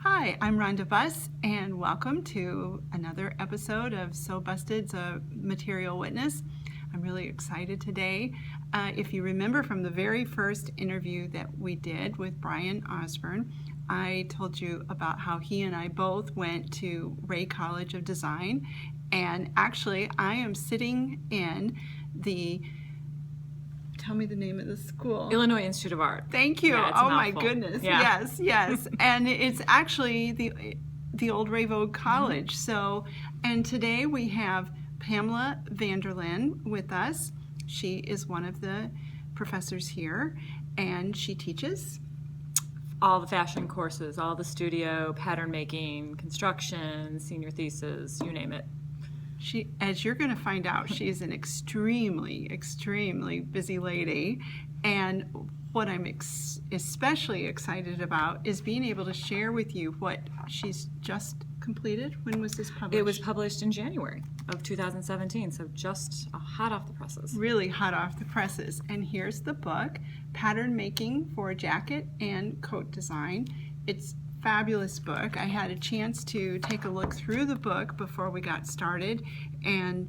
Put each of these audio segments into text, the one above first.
Hi, I'm Rhonda Buss, and welcome to another episode of So Busted's a Material Witness. I'm really excited today. If you remember from the very first interview that we did with Brian Osborne, I told you about how he and I both went to Ray College of Design, and actually I am sitting in the tell me the name of the school. Illinois Institute of Art. Thank you. Yeah, Oh my goodness. Yeah. Yes. And it's actually the old Rayvogue College. Mm-hmm. So, and today we have Pamela Vanderlinde with us. She is one of the professors here, and she teaches all the fashion courses, all the studio, pattern making, construction, senior thesis, you name it. She, as you're going to find out, she's an extremely busy lady, and what I'm especially excited about is being able to share with you what she's just completed. When was this published? It was published in January of 2017, so just hot off the presses. Really hot off the presses. And here's the book, Pattern Making for Jacket and Coat Design. It's fabulous book. I had a chance to take a look through the book before we got started, and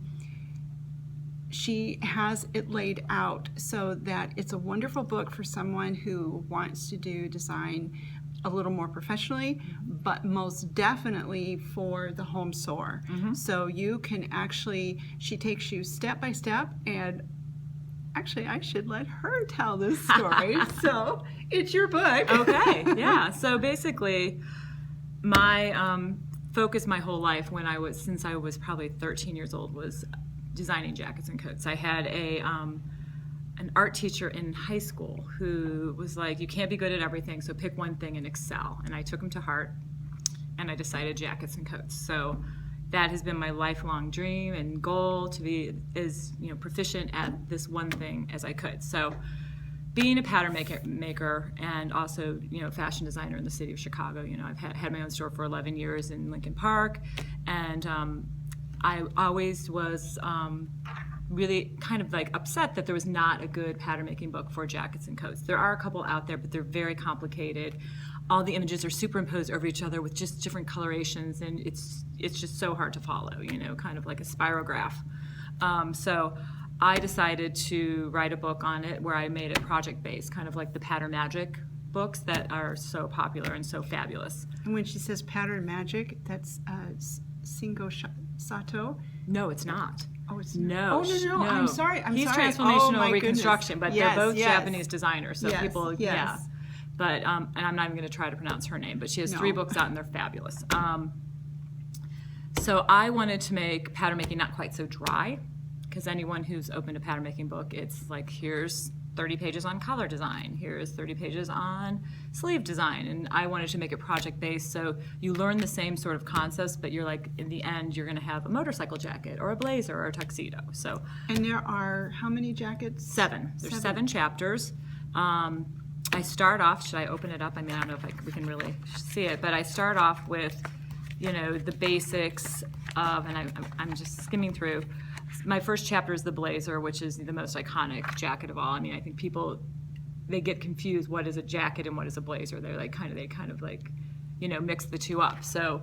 she has it laid out so that it's a wonderful book for someone who wants to do design a little more professionally, but most definitely for the home sewer. Mm-hmm. So you can actually, she takes you step by step, and actually, I should let her tell this story. So it's your book. Okay, yeah. So basically, my focus my whole life since I was probably 13 years old was designing jackets and coats. I had an art teacher in high school who was like, you can't be good at everything, so pick one thing and excel. And I took him to heart, and I decided jackets and coats. So that has been my lifelong dream and goal, to be as proficient at this one thing as I could. So being a pattern maker and also fashion designer in the city of Chicago, I've had my own store for 11 years in Lincoln Park, and I always was really kind of like upset that there was not a good pattern making book for jackets and coats. There are a couple out there, but they're very complicated. All the images are superimposed over each other with just different colorations, and it's just so hard to follow, kind of like a spirograph. So I decided to write a book on it where I made it project-based, kind of like the Pattern Magic books that are so popular and so fabulous. And when she says Pattern Magic, that's Shingo Sato? No, it's not. Oh, it's no. No. I'm sorry. He's sorry. transformational reconstruction, but yes, they're both yes. Japanese designers, so people, yeah. But and I'm not even going to try to pronounce her name, but she has 3 books out, and they're fabulous. So I wanted to make pattern making not quite so dry, because anyone who's opened a pattern making book, it's like, here's 30 pages on collar design, here's 30 pages on sleeve design, and I wanted to make it project based, so you learn the same sort of concepts, but you're like, in the end, you're going to have a motorcycle jacket or a blazer or a tuxedo. So, and there are how many jackets? 7. There's 7 chapters. I start off, should I open it up? I mean, I don't know if we can really see it, but I start off with, the basics of, and I'm just skimming through. My first chapter is the blazer, which is the most iconic jacket of all. I mean, I think people, they get confused, what is a jacket and what is a blazer? They kind of mix the two up. So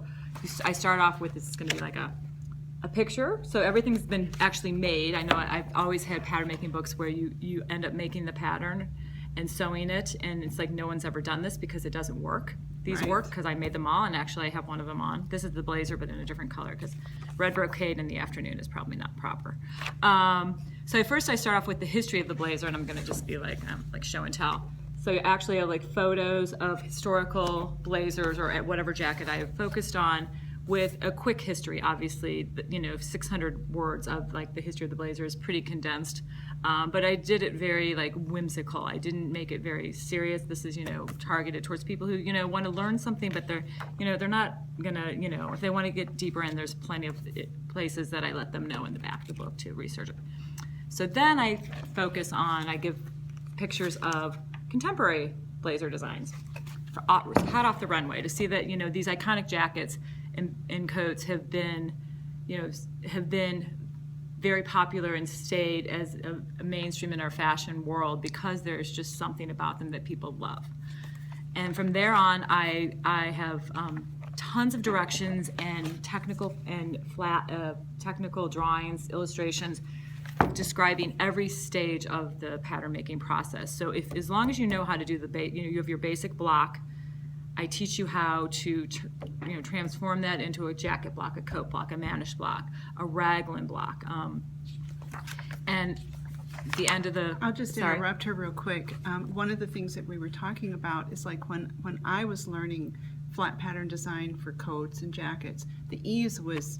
I start off with, this is going to be like a picture. So everything's been actually made. I know I've always had pattern making books where you end up making the pattern and sewing it, and it's like, no one's ever done this because it doesn't work. These work because I made them all, and actually I have one of them on. This is the blazer, but in a different color, because red brocade in the afternoon is probably not proper. So first I start off with the history of the blazer, and I'm going to just be like show and tell. So actually I like photos of historical blazers or whatever jacket I have focused on, with a quick history. Obviously, 600 words of like the history of the blazer is pretty condensed, but I did it very like whimsical. I didn't make it very serious. This is targeted towards people who want to learn something, but they're not gonna if they want to get deeper in, there's plenty of places that I let them know in the back of the book to research it. So then I give pictures of contemporary blazer designs, hot off the runway, to see that these iconic jackets and coats have been very popular and stayed as a mainstream in our fashion world because there's just something about them that people love. And from there on, I have tons of directions and technical and technical drawings, illustrations, describing every stage of the pattern making process. So as long as you know how to do you have your basic block, I teach you how to transform that into a jacket block, a coat block, a mannish block, a raglan block, and the end of the. I'll just interrupt her real quick. One of the things that we were talking about is like when I was learning flat pattern design for coats and jackets, the ease was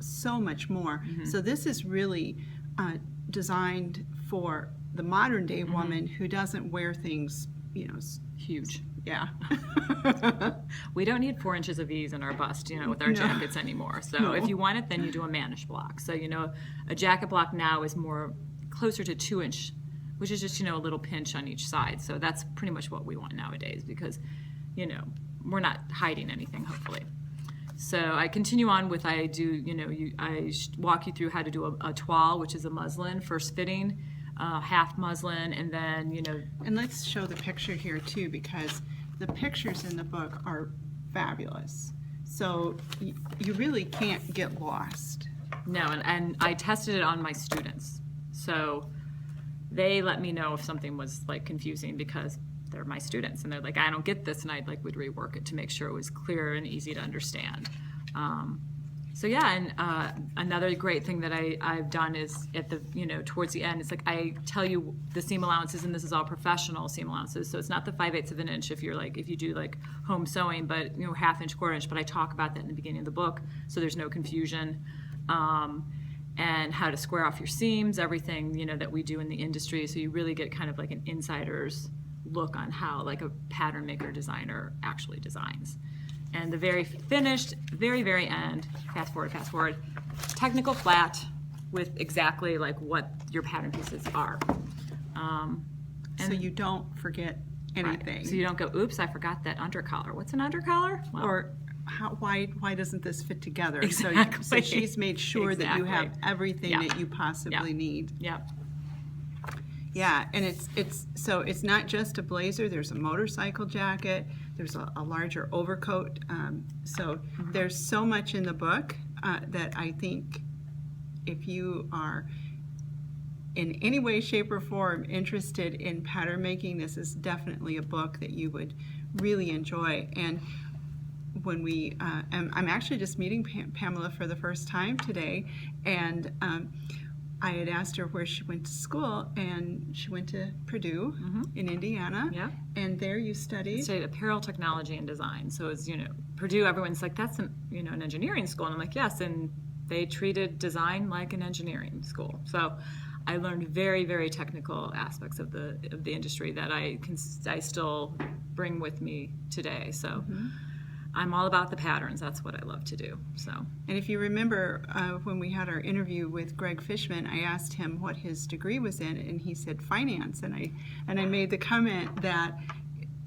so much more. So this is really designed for the modern day woman who doesn't wear things, Huge. Yeah. We don't need 4 inches of ease in our bust, with our jackets anymore. So if you want it, then you do a mannish block. So, a jacket block now is more closer to 2-inch, which is just, a little pinch on each side. So that's pretty much what we want nowadays because, we're not hiding anything, hopefully. So I continue on with, I walk you through how to do a toile, which is a muslin, first fitting, half muslin, and then, And let's show the picture here too, because the pictures in the book are fabulous. So you really can't get lost. No, and I tested it on my students. So they let me know if something was like confusing because they're my students and they're like, I don't get this, and I would rework it to make sure it was clear and easy to understand. So yeah, and another great thing that I've done is at the towards the end, it's like I tell you the seam allowances, and this is all professional seam allowances. So it's not the 5/8 of an inch if you do like home sewing, but 1/2 inch, 1/4 inch. But I talk about that in the beginning of the book, so there's no confusion. And how to square off your seams, everything that we do in the industry. So you really get kind of like an insider's look on how like a pattern maker designer actually designs. And the very finished, very, very end, fast forward, technical flat with exactly like what your pattern pieces are. So you don't forget anything. Right. So you don't go, oops, I forgot that undercollar. What's an undercollar? Well, or why doesn't this fit together? Exactly. So she's made sure that you have everything that you possibly need. Yep. Yeah, and it's not just a blazer. There's a motorcycle jacket. There's a larger overcoat. So there's so much in the book that I think if you are in any way, shape, or form interested in pattern making, this is definitely a book that you would really enjoy. And when I'm actually just meeting Pamela for the first time today, and I had asked her where she went to school, and she went to Purdue in Indiana. Yeah. And there you studied? Studied apparel technology and design. So it's, Purdue, everyone's like, that's an engineering school. And I'm like, yes. And they treated design like an engineering school. So I learned very, very technical aspects of the industry that I still bring with me today. So I'm all about the patterns. That's what I love to do. So. And if you remember when we had our interview with Greg Fishman, I asked him what his degree was in, and he said finance. And I made the comment that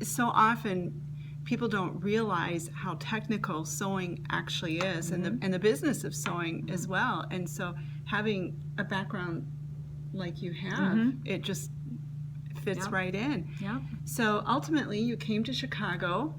so often people don't realize how technical sewing actually is, and the business of sewing as well. And so having a background like you have, it just fits right in. Yeah. So ultimately, you came to Chicago.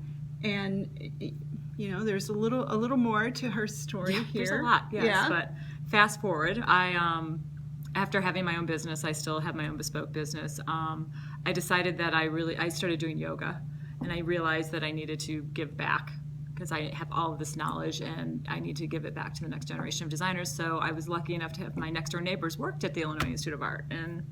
And there's a little more to her story here. There's a lot, yes. Yeah. But fast forward, after having my own business, I still have my own bespoke business. I decided that I started doing yoga, and I realized that I needed to give back because I have all of this knowledge, and I need to give it back to the next generation of designers. So I was lucky enough to have my next door neighbors worked at the Illinois Institute of Art, and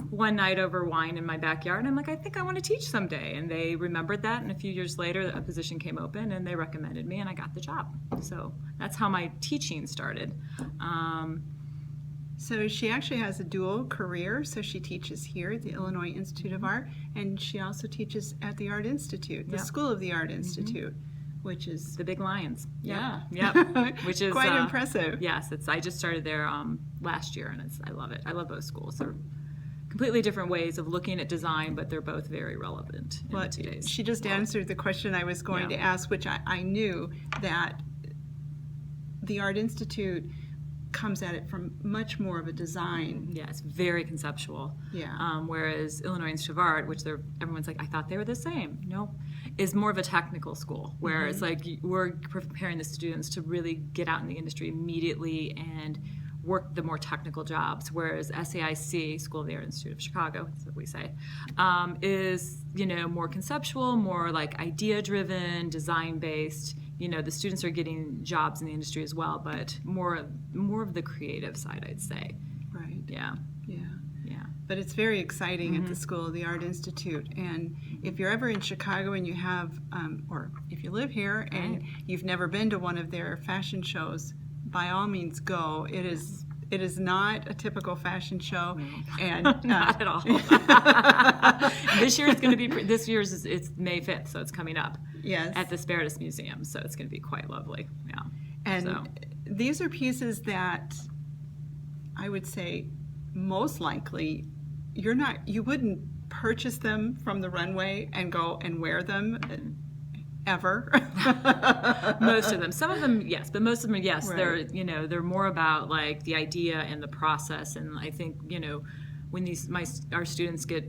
one night over wine in my backyard, I'm like, I think I want to teach someday. And they remembered that, and a few years later, a position came open, and they recommended me, and I got the job. So that's how my teaching started. So she actually has a dual career. So she teaches here at the Illinois Institute of Art, and she also teaches at the Art Institute, the School of the Art Institute, which is... The Big Lions. Yeah. Yep. Which is... Quite impressive. Yes. I just started there last year, and I love it. I love both schools. They're completely different ways of looking at design, but they're both very relevant in today's She just answered the question I was going to ask, which I knew that the Art Institute comes at it from much more of a design. Yeah, it's very conceptual. Yeah. Whereas Illinois Institute of Art, which everyone's like, I thought they were the same. No, is more of a technical school where it's like we're preparing the students to really get out in the industry immediately and work the more technical jobs. Whereas SAIC, School of the Art Institute of Chicago, that's what we say, is more conceptual, more like idea-driven, design-based. The students are getting jobs in the industry as well, but more of the creative side, I'd say. Right. Yeah. Yeah. Yeah. But it's very exciting at the School of the Art Institute. And if you're ever in Chicago and you have, or if you live here and you've never been to one of their fashion shows, by all means go. It is not a typical fashion show, and Not at all. This year's it's May 5th, so it's coming up. Yes. At the Spiritus Museum, so it's going to be quite lovely. Yeah. And these are pieces that I would say most likely you wouldn't purchase them from the runway and go and wear them ever. Most of them. Some of them, yes, but most of them, yes. Right. They're more about like the idea and the process. And I think when our students get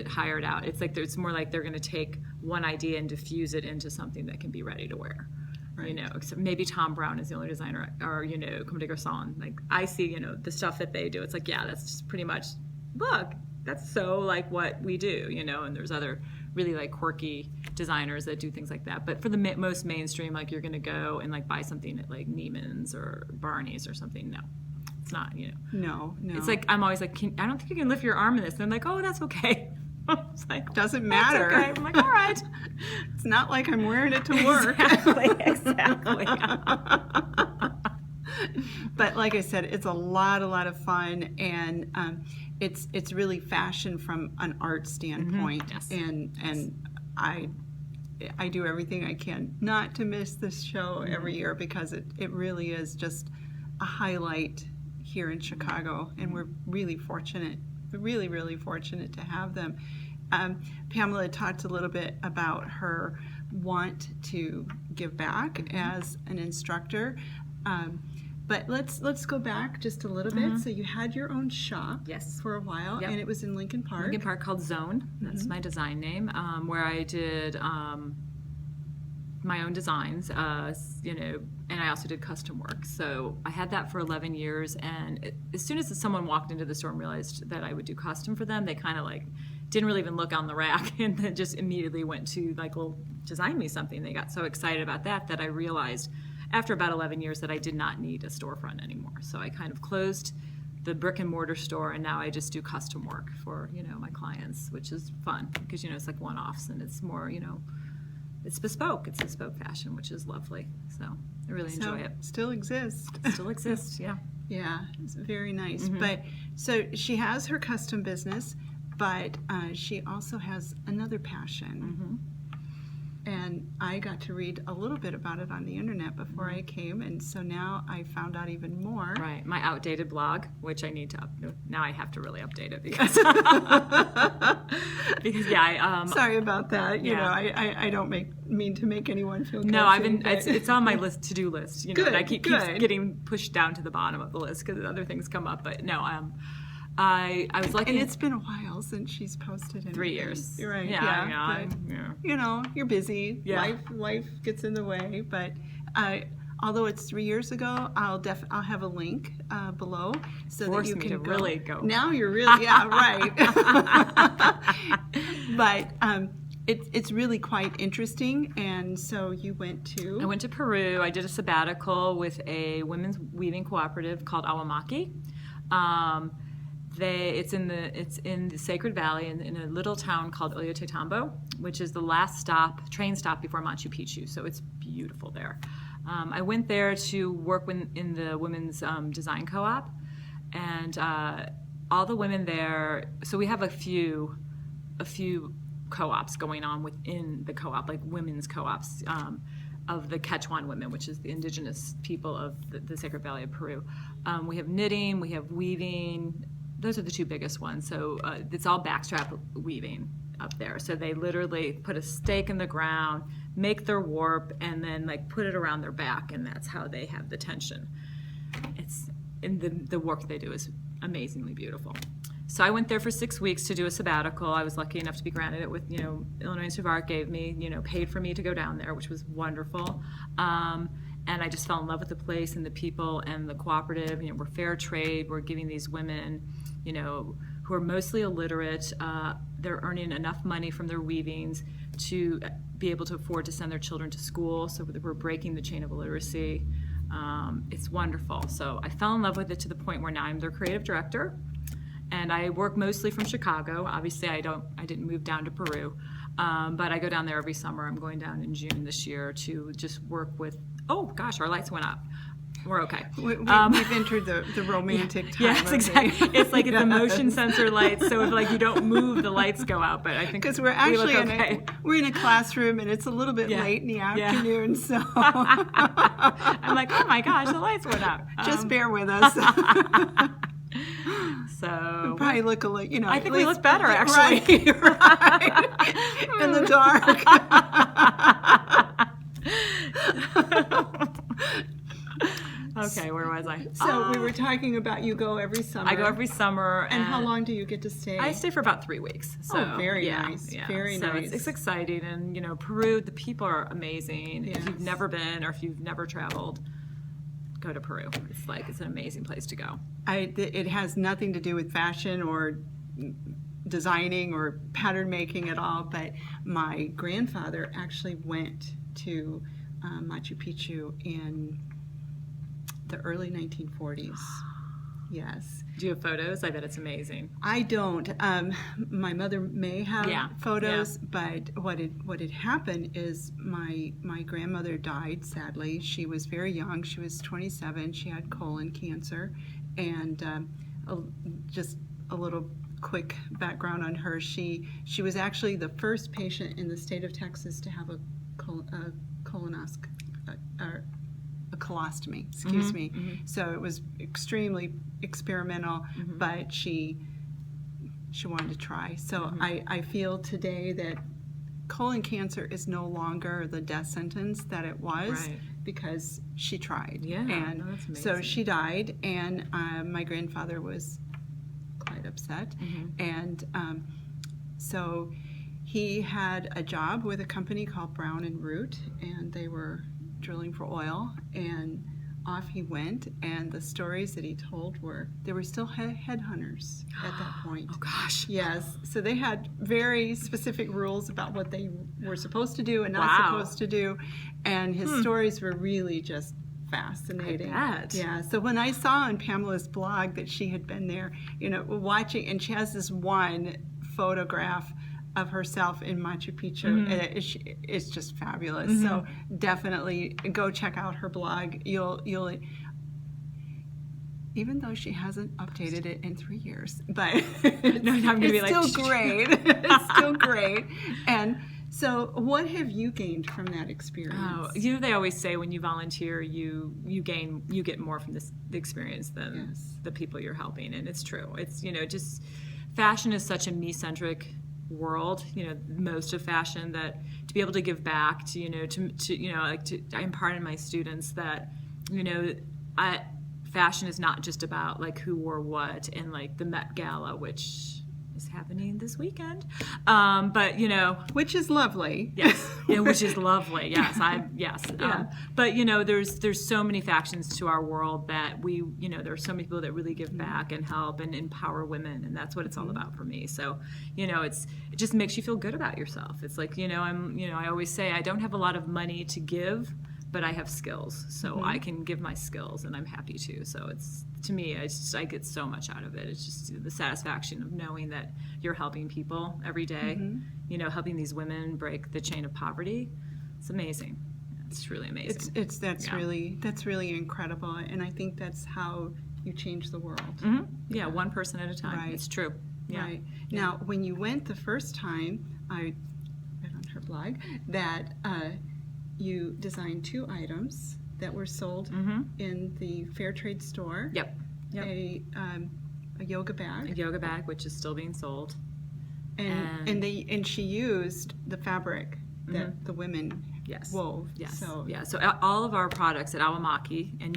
hired out, it's more like they're going to take one idea and diffuse it into something that can be ready to wear. Right. Except maybe Tom Brown is the only designer, or Comme des Garçons. Like I see, the stuff that they do. It's like, yeah, that's just pretty much. Look, that's so like what we do, And there's other really like quirky designers that do things like that. But for the most mainstream, like you're going to go and like buy something at like Neiman's or Barney's or something. No, it's not. No. It's like I'm always like, I don't think you can lift your arm in this. And I'm like, oh, that's okay. It's like, doesn't matter. That's okay. I'm like, all right. It's not like I'm wearing it to work. Exactly. But like I said, it's a lot of fun, and it's really fashion from an art standpoint. Yes. And I do everything I can not to miss this show every year, because it really is just a highlight here in Chicago, and we're really fortunate. Really fortunate to have them. Pamela talked a little bit about her want to give back as an instructor. But let's go back just a little bit. So you had your own shop, yes, for a while, yep, and it was in Lincoln Park. Lincoln Park, called Zone. That's my design name, where I did my own designs, and I also did custom work. So I had that for 11 years, and as soon as someone walked into the store and realized that I would do custom for them, they kind of like didn't really even look on the rack and then just immediately went to like, well, design me something. They got so excited about that I realized after about 11 years that I did not need a storefront anymore. So I kind of closed the brick and mortar store, and now I just do custom work for, my clients, which is fun because, it's like one-offs, and it's more, it's bespoke. It's bespoke fashion, which is lovely. So I really enjoy it. Still exists. Still exists, yeah. Yeah, it's very nice. But so she has her custom business, but she also has another passion. And I got to read a little bit about it on the internet before I came, and so now I found out even more. Right, my outdated blog, which I need to now I have to really update it because Sorry about that. I don't mean to make anyone feel guilty. No, it's on my to-do list. Good, and I keep getting pushed down to the bottom of the list because other things come up. But no, I was lucky. And it's been a while since she's posted anything. 3 years. You're right. Yeah. You're busy. Yeah. Life gets in the way. But although it's 3 years ago, I'll have a link below so that you can really go. Now you're really right. But it's really quite interesting. And so you went to. I went to Peru. I did a sabbatical with a women's weaving cooperative called Awamaki. It's in the Sacred Valley in a little town called Ollantaytambo, which is the last train stop before Machu Picchu. So it's beautiful there. I went there to work in the women's design co-op, and all the women there. So we have a few co-ops going on within the co-op, like women's co-ops of the Quechuan women, which is the indigenous people of the Sacred Valley of Peru. We have knitting, we have weaving. Those are the two biggest ones. So it's all backstrap weaving up there. So they literally put a stake in the ground, make their warp, and then like put it around their back, and that's how they have the tension. It's and the work they do is amazingly beautiful. So I went there for 6 weeks to do a sabbatical. I was lucky enough to be granted it with, Illinois Institute of Art gave me, paid for me to go down there, which was wonderful. And I just fell in love with the place and the people and the cooperative. We're fair trade. We're giving these women, who are mostly illiterate, they're earning enough money from their weavings to be able to afford to send their children to school. So we're breaking the chain of illiteracy. It's wonderful. So I fell in love with it to the point where now I'm their creative director. And I work mostly from Chicago. Obviously, I didn't move down to Peru, but I go down there every summer. I'm going down in June this year to just work with. Oh gosh, our lights went up. We're okay. We've entered the romantic time. Yes, exactly. It's like it's a motion sensor lights, so if you don't move, the lights go out. But I think because we're actually we're in a classroom and it's a little bit late in the afternoon, so I'm like, oh my gosh, the lights went out. Just bear with us. So we probably look a little, I think we look better actually. Right. In the dark. Okay, where was I? So we were talking about you go every summer. I go every summer. And how long do you get to stay? I stay for about 3 weeks. So, very nice. Yeah. Very so nice. It's exciting. And, Peru, the people are amazing. Yes. If you've never been or if you've never traveled, go to Peru. It's an amazing place to go. It has nothing to do with fashion or designing or pattern making at all, but my grandfather actually went to Machu Picchu in the early 1940s. Yes. Do you have photos? I bet it's amazing. I don't. My mother may have photos, but what had happened is my grandmother died, sadly. She was very young. She was 27. She had colon cancer. And just a little quick background on her. She was actually the first patient in the state of Texas to have a colostomy, excuse me. Mm-hmm. So it was extremely experimental, but she wanted to try. So I feel today that colon cancer is no longer the death sentence that it was because she tried. Yeah, and that's amazing. So she died, and my grandfather was quite upset. And so he had a job with a company called Brown and Root, and they were drilling for oil, and off he went. And the stories that he told there were still headhunters at that point. Oh gosh. Yes. So they had very specific rules about what they were supposed to do and not supposed to do. And his stories were really just fascinating. I bet. Yeah. So when I saw on Pamela's blog that she had been there, watching, and she has this one photograph of herself in Machu Picchu, and it's just fabulous. So definitely go check out her blog. You'll even though she hasn't updated it in 3 years, but it's still great. It's still great. And so what have you gained from that experience? Oh, they always say when you volunteer, you get more from the experience than the people you're helping, and it's true. It's just fashion is such a me-centric world, most of fashion, that to be able to give back to I impart in my students that fashion is not just about who wore what and the Met Gala, which is happening this weekend, but which is lovely. Yes, which is lovely. Yes, but there's so many factions to our world that there are so many people that really give back and help and empower women, and that's what it's all about for me. So it just makes you feel good about yourself. It's I always say I don't have a lot of money to give, but I have skills, so I can give my skills, and I'm happy to. So to me, I get so much out of it. It's just the satisfaction of knowing that you're helping people every day, helping these women break the chain of poverty. It's amazing. It's really amazing. That's really incredible, and I think that's how you change the world. Yeah, one person at a time. Right. It's true. Yeah. Right. Now, when you went the first time, I read on her blog that you designed 2 items that were sold in the Fair Trade store. Yep. A yoga bag. A yoga bag, which is still being sold. And she used the fabric that the women wove. Yes. So all of our products at Awamaki, and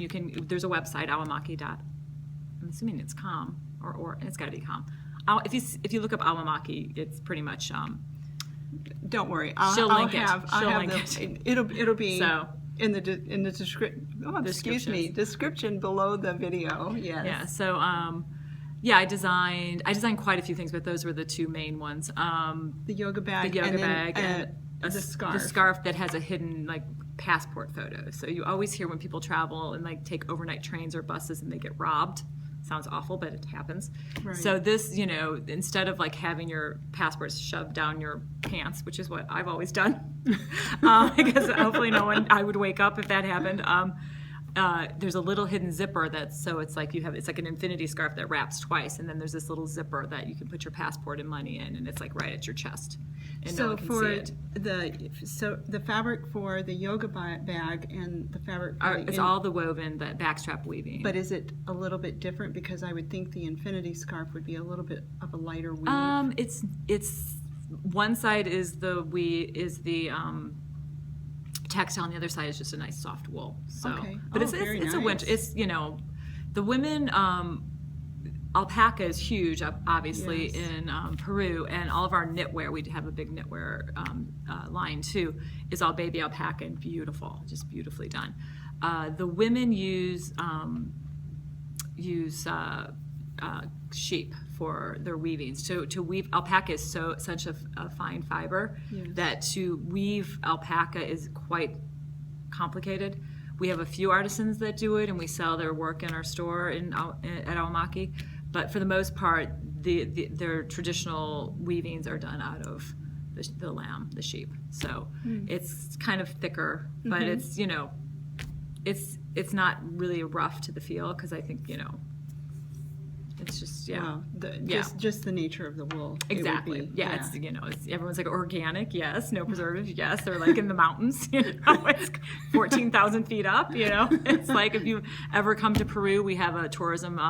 there's a website, assuming it's calm, or it's got to be calm. If you look up Awamaki, it's pretty much. Don't worry, She'll link it. It'll be So. in the description below the video. Yes. Yeah. So I designed quite a few things, but those were the two main ones. The yoga bag. And the scarf. The scarf that has a hidden like passport photo. So you always hear when people travel and like take overnight trains or buses and they get robbed. Sounds awful, but it happens. Right. So this, instead of like having your passports shoved down your pants, which is what I've always done, because hopefully I would wake up if that happened. There's a little hidden zipper it's like an infinity scarf that wraps twice, and then there's this little zipper that you can put your passport and money in, and it's like right at your chest, and no one can see it. The fabric for the yoga bag and the fabric for it's all the woven, the backstrap weaving. But is it a little bit different? Because I would think the infinity scarf would be a little bit of a lighter weave. It's one side is the textile, and the other side is just a nice soft wool. So, okay. But it's nice. a winter. It's the women. Alpaca is huge, obviously, yes. in Peru, and all of our knitwear. We have a big knitwear line too. Is all baby alpaca and beautiful, just beautifully done. The women use sheep for their weavings. To weave alpaca is such a fine fiber, yes. that to weave alpaca is quite complicated. We have a few artisans that do it, and we sell their work in our store at Awamaki. But for the most part, their traditional weavings are done out of the lamb, the sheep. So it's kind of thicker, but it's not really rough to the feel, because I think it's just just the nature of the wool. Exactly. It's everyone's like organic, yes, no preservatives, yes. They're like in the mountains, it's 14,000 feet up. It's like if you ever come to Peru, we have a tourism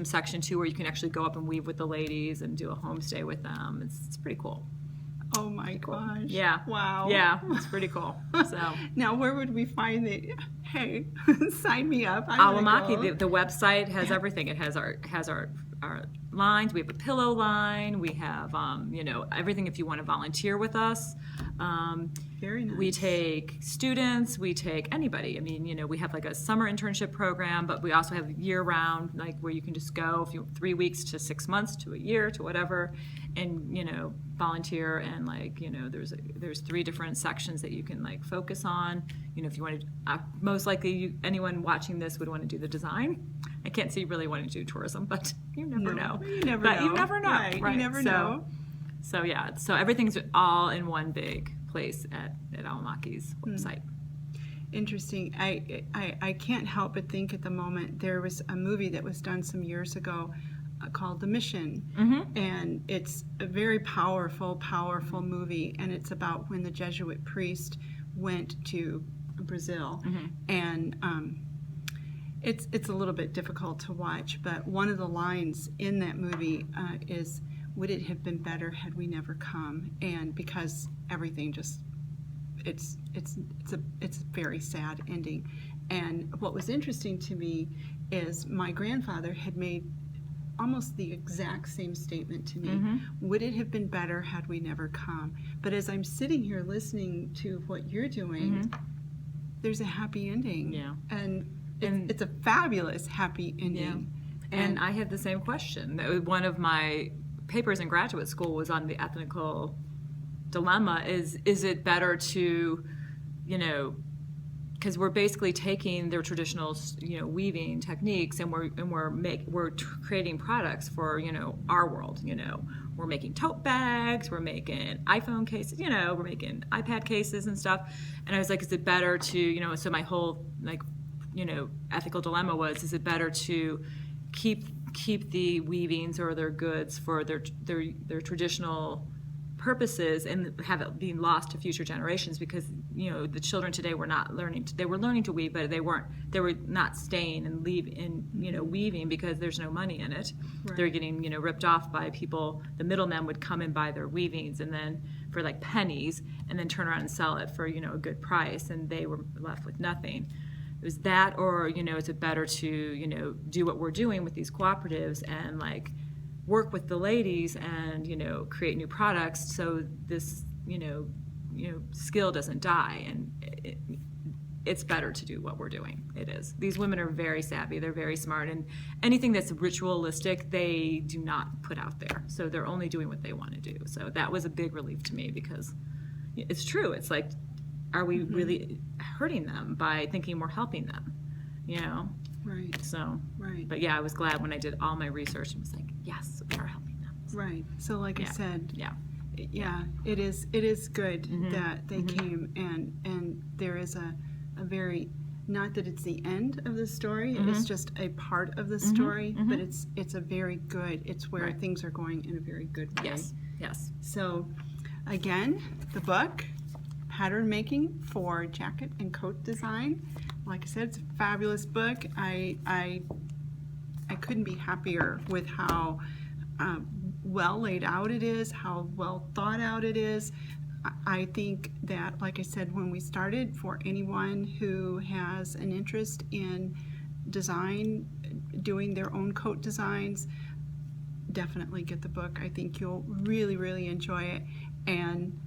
section too, where you can actually go up and weave with the ladies and do a homestay with them. It's pretty cool. Oh my gosh. Yeah. Wow. Yeah, it's pretty cool. So now, where would we find the? Hey, sign me up. Awamaki, the website has everything. It has our lines. We have a pillow line. We have everything if you want to volunteer with us. Very nice. We take students. We take anybody. I mean, we have like a summer internship program, but we also have year round, like where you can just go 3 weeks to 6 months to a year to whatever, and volunteer, and there's 3 different sections that you can like focus on. If you want to, most likely anyone watching this would want to do the design. I can't see you really wanting to do tourism, but you never know. You never know. You never know. Right. You never know. So yeah, so everything's all in one big place at Awamaki's website. Interesting. I can't help but think at the moment there was a movie that was done some years ago called The Mission, and it's a very powerful movie, and it's about when the Jesuit priest went to Brazil, and it's a little bit difficult to watch, but one of the lines in that movie is, "Would it have been better had we never come?" And because everything just it's a very sad ending. And what was interesting to me is my grandfather had made almost the exact same statement to me. Would it have been better had we never come? But as I'm sitting here listening to what you're doing, there's a happy ending. Yeah. And it's a fabulous happy ending. Yeah. And I had the same question. One of my papers in graduate school was on the ethical dilemma. Is it better to, because we're basically taking their traditional, weaving techniques, and we're creating products for, our world. We're making tote bags, we're making iPhone cases, we're making iPad cases and stuff. And I was like, is it better to, so my whole ethical dilemma was, is it better to keep the weavings or their goods for their traditional purposes and have it being lost to future generations, because the children today were not learning. They were learning to weave, but they were not staying and weaving because there's no money in it. Right. They're getting ripped off by people. The middlemen would come and buy their weavings, and then for like pennies, and then turn around and sell it for a good price, and they were left with nothing. it was that, or, you know, is it better to, you know, do what we're doing with these cooperatives and like work with the ladies and, you know, create new products so this, you know, skill doesn't die. And it's better to do what we're doing. It is. These women are very savvy. They're very smart. And anything that's ritualistic, they do not put out there. So they're only doing what they want to do. So that was a big relief to me, because it's true. It's like, are we really hurting them by thinking we're helping them? You know? Right. So, Right. but yeah, I was glad when I did all my research and was like, yes, we are helping them. So, Right. So like I said, yeah. it is good that they came, and there is a very, not that it's the end of the story, it's just a part of the story, but it's a very good, it's where things are going in a very good way. Yes. So again, the book, Pattern Making for Jacket and Coat Design. Like I said, it's a fabulous book. I couldn't be happier with how well laid out it is, how well thought out it is. I think that, like I said when we started, for anyone who has an interest in design, doing their own coat designs, definitely get the book. I think you'll really, really enjoy it. And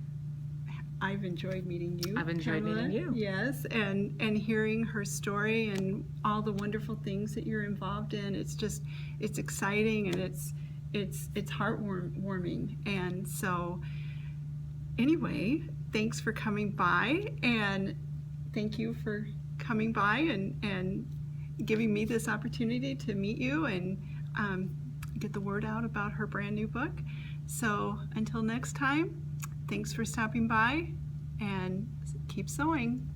I've enjoyed meeting you. I've enjoyed Pamela. meeting you. Yes, and hearing her story and all the wonderful things that you're involved in. It's exciting, and it's heartwarming. And so anyway, thanks for coming by, and thank you for coming by and giving me this opportunity to meet you and get the word out about her brand new book. So until next time, thanks for stopping by, and keep sewing.